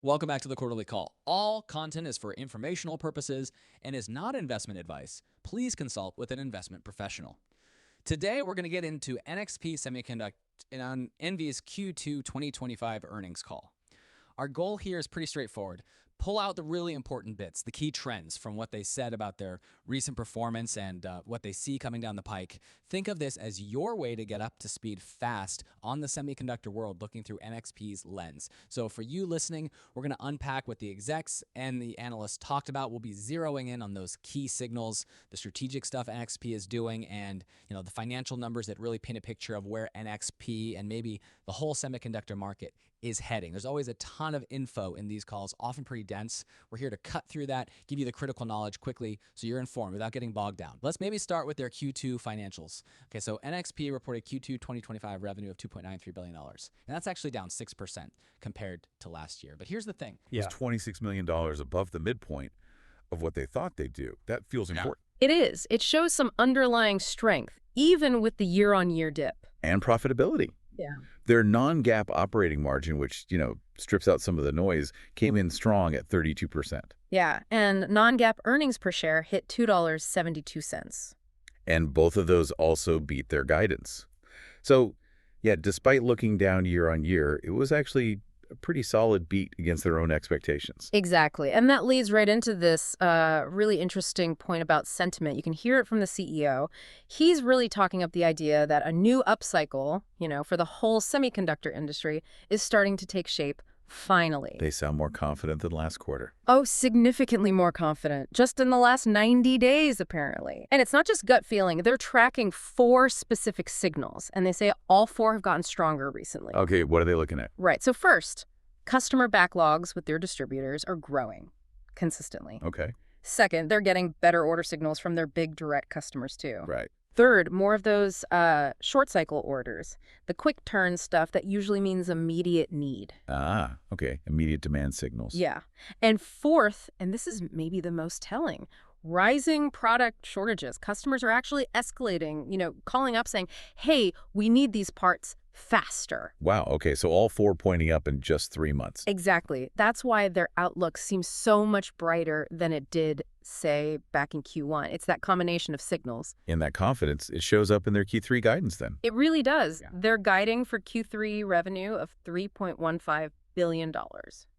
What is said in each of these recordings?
Welcome back to the Quarterly Call. All content is for informational purposes and is not investment advice. Please consult with an investment professional. Today, we're going to get into NXP Semiconductors on NV's Q2 2025 earnings call. Our goal here is pretty straightforward. Pull out the really important bits, the key trends from what they said about their recent performance and what they see coming down the pike. Think of this as your way to get up to speed fast on the semiconductor world looking through NXP's lens. So for you listening, we're going to unpack what the execs and the analysts talked about. We'll be zeroing in on those key signals, the strategic stuff NXP is doing, and the financial numbers that really paint a picture of where NXP and maybe the whole semiconductor market is heading. There's always a ton of info in these calls, often pretty dense. We're here to cut through that, give you the critical knowledge quickly so you're informed without getting bogged down. Let's maybe start with their Q2 financials. Okay, so NXP reported Q2 2025 revenue of $2.93 billion. And that's actually down 6% compared to last year. But here's the thing. It's $26 million above the midpoint of what they thought they'd do. That feels important. It is. It shows some underlying strength, even with the year-on-year dip. And profitability. Yeah. Their non-GAAP operating margin, which, strips out some of the noise, came in strong at 32%. Yeah, and non-GAAP earnings per share hit $2.72. And both of those also beat their guidance. So, yeah, despite looking down year on year, it was actually a pretty solid beat against their own expectations. Exactly. And that leads right into this really interesting point about sentiment. You can hear it from the CEO. He's really talking up the idea that a new upcycle, for the whole semiconductor industry is starting to take shape finally. They sound more confident than last quarter. Oh, significantly more confident. Just in the last 90 days, apparently. And it's not just gut feeling. They're tracking 4 specific signals, and they say all 4 have gotten stronger recently. Okay, what are they looking at? Right. So first, customer backlogs with their distributors are growing consistently. Okay. Second, they're getting better order signals from their big direct customers, too. Right. Third, more of those short cycle orders, the quick turn stuff that usually means immediate need. Ah, okay. Immediate demand signals. Yeah. And fourth, and this is maybe the most telling, rising product shortages. Customers are actually escalating, calling up saying, hey, we need these parts faster. Wow, okay. So all 4 pointing up in just 3 months. Exactly. That's why their outlook seems so much brighter than it did, say, back in Q1. It's that combination of signals. And that confidence, it shows up in their Q3 guidance then. It really does. Yeah. They're guiding for Q3 revenue of $3.15 billion.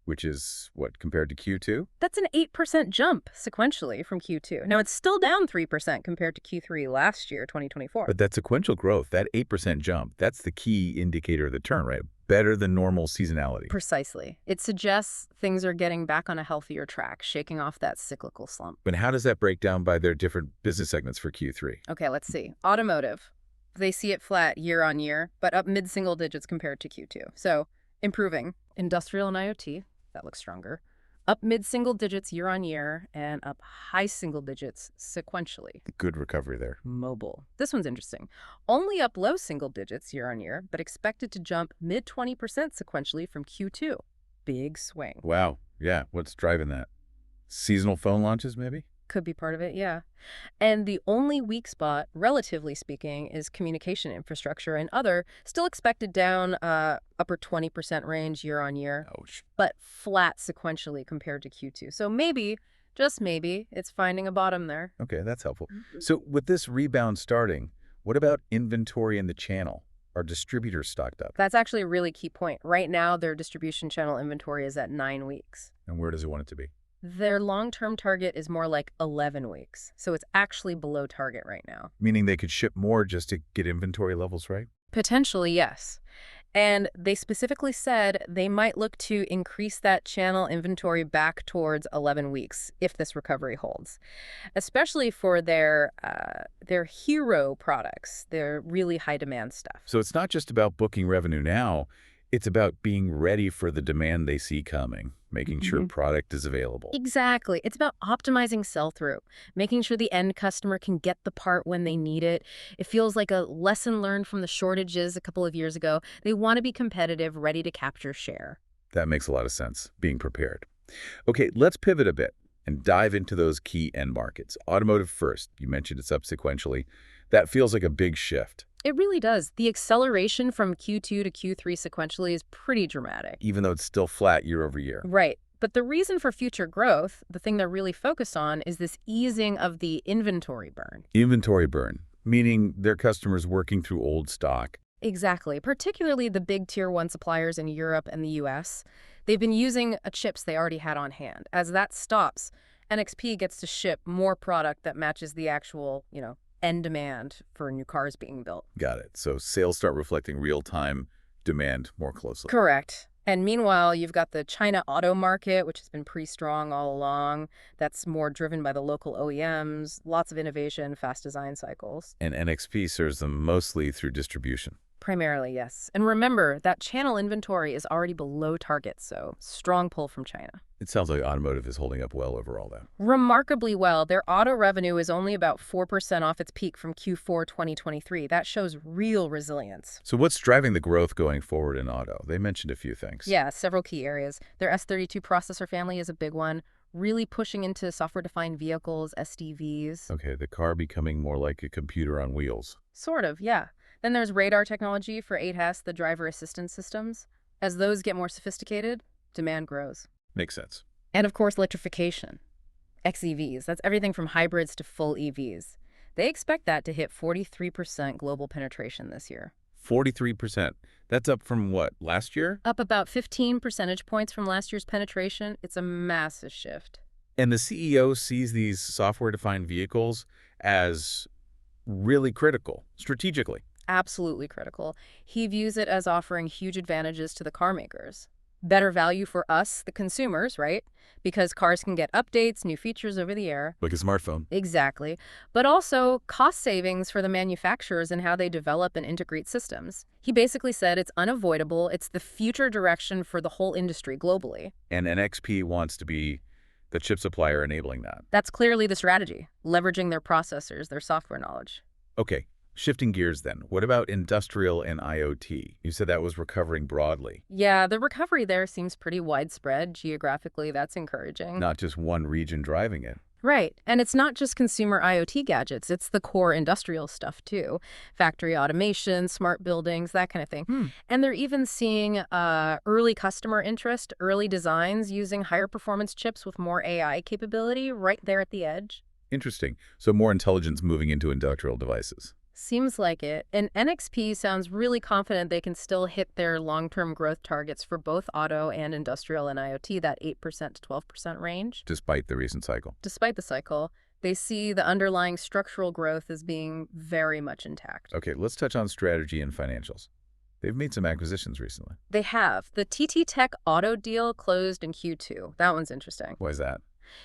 Which is, what, compared to Q2? That's an 8% jump sequentially from Q2. Now, it's still down 3% compared to Q3 last year, 2024. But that sequential growth, that 8% jump, that's the key indicator of the turn, right? Better than normal seasonality. Precisely. It suggests things are getting back on a healthier track, shaking off that cyclical slump. But how does that break down by their different business segments for Q3? Okay, let's see. Automotive. They see it flat year on year, but up mid-single digits compared to Q2. So, improving. Industrial and IoT. That looks stronger. Up mid-single digits year on year and up high single digits sequentially. Good recovery there. Mobile. This one's interesting. Only up low single digits year on year, but expected to jump mid-20% sequentially from Q2. Big swing. Wow. Yeah. What's driving that? Seasonal phone launches, maybe? Could be part of it, yeah. And the only weak spot, relatively speaking, is communication infrastructure and other, still expected down upper 20% range year on year. Ouch. But flat sequentially compared to Q2. So maybe, just maybe, it's finding a bottom there. Okay, that's helpful. So with this rebound starting, what about inventory in the channel? Are distributors stocked up? That's actually a really key point. Right now, their distribution channel inventory is at 9 weeks. And where does it want it to be? Their long-term target is more like 11 weeks. So it's actually below target right now. Meaning they could ship more just to get inventory levels right? Potentially, yes. And they specifically said they might look to increase that channel inventory back towards 11 weeks if this recovery holds, especially for their hero products, their really high demand stuff. So it's not just about booking revenue now, it's about being ready for the demand they see coming, making sure product is available. Exactly. It's about optimizing sell-through, making sure the end customer can get the part when they need it. It feels like a lesson learned from the shortages a couple of years ago. They want to be competitive, ready to capture share. That makes a lot of sense, being prepared. Okay, let's pivot a bit and dive into those key end markets. Automotive first. You mentioned it's up sequentially. That feels like a big shift, It really does. The acceleration from Q2 to Q3 sequentially is pretty dramatic. even though it's still flat year over year. Right. But the reason for future growth, the thing they're really focused on, is this easing of the inventory burn. Inventory burn, meaning their customers working through old stock. Exactly. Particularly the big tier 1 suppliers in Europe and the US. They've been using chips they already had on hand. As that stops, NXP gets to ship more product that matches the actual, end demand for new cars being built. Got it. So sales start reflecting real-time demand more closely. Correct. And meanwhile, you've got the China auto market, which has been pretty strong all along. That's more driven by the local OEMs, lots of innovation, fast design cycles. And NXP serves them mostly through distribution. Primarily, yes. And remember, that channel inventory is already below target, so strong pull from China. It sounds like automotive is holding up well overall, though. Remarkably well. Their auto revenue is only about 4% off its peak from Q4 2023. That shows real resilience. So what's driving the growth going forward in auto? They mentioned a few things. Yeah, several key areas. Their S32 processor family is a big one, really pushing into software-defined vehicles, SDVs. Okay, the car becoming more like a computer on wheels. Sort of, yeah. Then there's radar technology for ADAS, the driver assistance systems. As those get more sophisticated, demand grows. Makes sense. And of course, electrification. XEVs, that's everything from hybrids to full EVs. They expect that to hit 43% global penetration this year. 43%. That's up from what, last year? Up about 15 percentage points from last year's penetration. It's a massive shift. And the CEO sees these software-defined vehicles as really critical, strategically. Absolutely critical. He views it as offering huge advantages to the car makers. Better value for us, the consumers, right? Because cars can get updates, new features over the air. Like a smartphone. Exactly. But also cost savings for the manufacturers and how they develop and integrate systems. He basically said it's unavoidable. It's the future direction for the whole industry globally. And NXP wants to be the chip supplier enabling that. That's clearly the strategy, leveraging their processors, their software knowledge. Okay, shifting gears then. What about industrial and IoT? You said that was recovering broadly. Yeah, the recovery there seems pretty widespread. Geographically, that's encouraging. Not just one region driving it. Right. And it's not just consumer IoT gadgets. It's the core industrial stuff, too. Factory automation, smart buildings, that kind of thing. And they're even seeing early customer interest, early designs using higher performance chips with more AI capability right there at the edge. Interesting. So more intelligence moving into industrial devices. Seems like it. And NXP sounds really confident they can still hit their long-term growth targets for both auto and industrial and IoT, that 8% to 12% range. Despite the recent cycle. Despite the cycle, they see the underlying structural growth as being very much intact. Okay, let's touch on strategy and financials. They've made some acquisitions recently. They have. The TT Tech auto deal closed in Q2. That one's interesting. Why is that?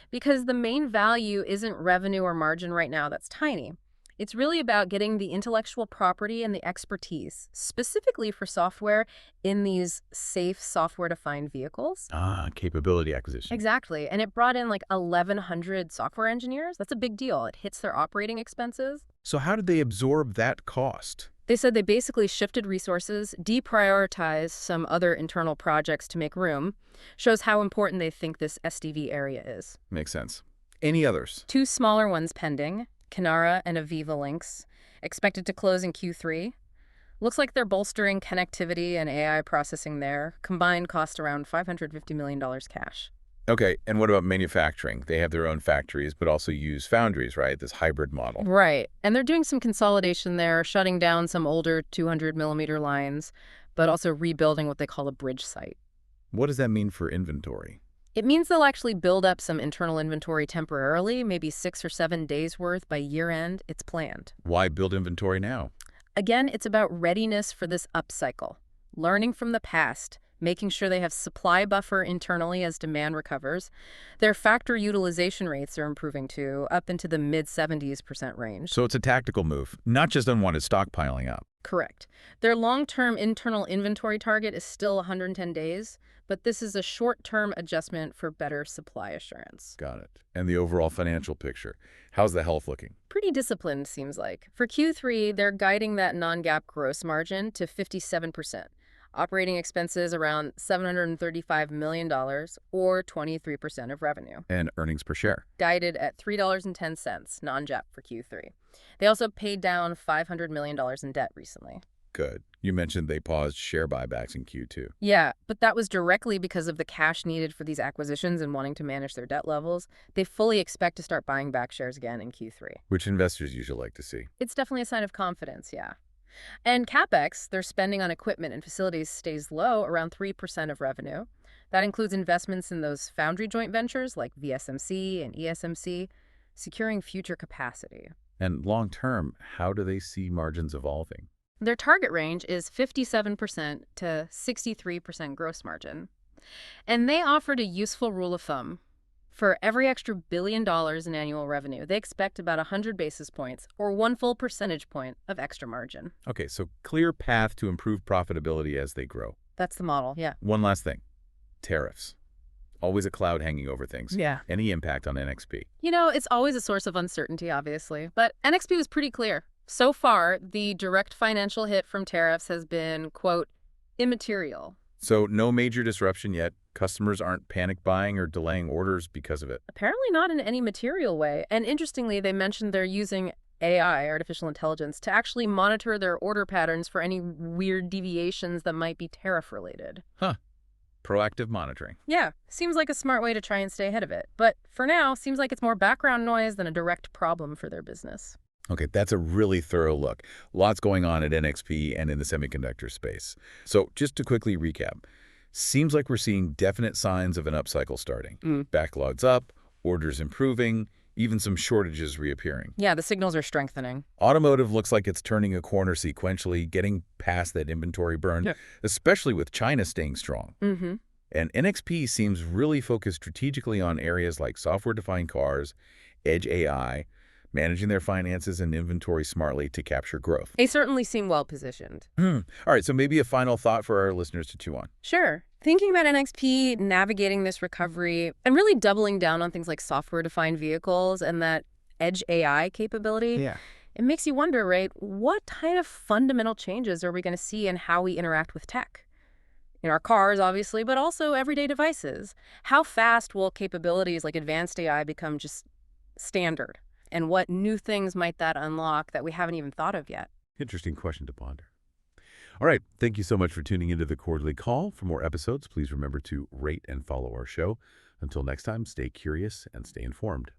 Because the main value isn't revenue or margin right now. That's tiny. It's really about getting the intellectual property and the expertise, specifically for software in these safe software-defined vehicles. Capability acquisition. Exactly. And it brought in like 1,100 software engineers. That's a big deal. It hits their operating expenses. So how did they absorb that cost? They said they basically shifted resources, deprioritized some other internal projects to make room. Shows how important they think this SDV area is. Makes sense. Any others? 2 smaller ones pending. Kinara and Aviva Links, expected to close in Q3. Looks like they're bolstering connectivity and AI processing there. Combined cost around $550 million cash. Okay, and what about manufacturing? They have their own factories, but also use foundries, right? This hybrid model. Right. And they're doing some consolidation there, shutting down some older 200-millimeter lines, but also rebuilding what they call a bridge site. What does that mean for inventory? It means they'll actually build up some internal inventory temporarily, maybe 6 or 7 days worth by year end. It's planned. Why build inventory now? Again, it's about readiness for this upcycle, learning from the past, making sure they have supply buffer internally as demand recovers. Their factory utilization rates are improving too, up into the mid-70% range. So it's a tactical move, not just unwanted stockpiling up. Correct. Their long-term internal inventory target is still 110 days, but this is a short-term adjustment for better supply assurance. Got it. And the overall financial picture. How's the health looking? Pretty disciplined, seems like. For Q3, they're guiding that non-GAAP gross margin to 57%. Operating expenses around $735 million, or 23% of revenue. And earnings per share? Guided at $3.10 non-GAAP for Q3. They also paid down $500 million in debt recently. Good. You mentioned they paused share buybacks in Q2. Yeah, but that was directly because of the cash needed for these acquisitions and wanting to manage their debt levels. They fully expect to start buying back shares again in Q3. Which investors usually like to see. It's definitely a sign of confidence, yeah. And CapEx, their spending on equipment and facilities, stays low, around 3% of revenue. That includes investments in those foundry joint ventures like VSMC and ESMC, securing future capacity. And long term, how do they see margins evolving? Their target range is 57% to 63% gross margin. And they offered a useful rule of thumb. For every extra $1 billion in annual revenue, they expect about 100 basis points, or 1 full percentage point, of extra margin. Okay, so clear path to improve profitability as they grow. That's the model, yeah. One last thing. Tariffs. Always a cloud hanging over things. Yeah. Any impact on NXP? You know, it's always a source of uncertainty, obviously. But NXP was pretty clear. So far, the direct financial hit from tariffs has been, quote, immaterial. So no major disruption yet. Customers aren't panic buying or delaying orders because of it. Apparently not in any material way. And interestingly, they mentioned they're using AI, artificial intelligence, to actually monitor their order patterns for any weird deviations that might be tariff-related. Huh. Proactive monitoring. Yeah, seems like a smart way to try and stay ahead of it. But for now, seems like it's more background noise than a direct problem for their business. Okay, that's a really thorough look. Lots going on at NXP and in the semiconductor space. So just to quickly recap, seems like we're seeing definite signs of an upcycle starting. Backlogs up, orders improving, even some shortages reappearing. Yeah, the signals are strengthening. Automotive looks like it's turning a corner sequentially, getting past that inventory burn, especially with China staying strong. And NXP seems really focused strategically on areas like software-defined cars, edge AI, managing their finances and inventory smartly to capture growth. They certainly seem well-positioned. All right, so maybe a final thought for our listeners to chew on. Sure. Thinking about NXP navigating this recovery and really doubling down on things like software-defined vehicles and that edge AI capability, it makes you wonder, right, what kind of fundamental changes are we going to see in how we interact with tech? In our cars, obviously, but also everyday devices. How fast will capabilities like advanced AI become just standard? And what new things might that unlock that we haven't even thought of yet? Interesting question to ponder. All right, thank you so much for tuning into the Quarterly Call. For more episodes, please remember to rate and follow our show. Until next time, stay curious and stay informed.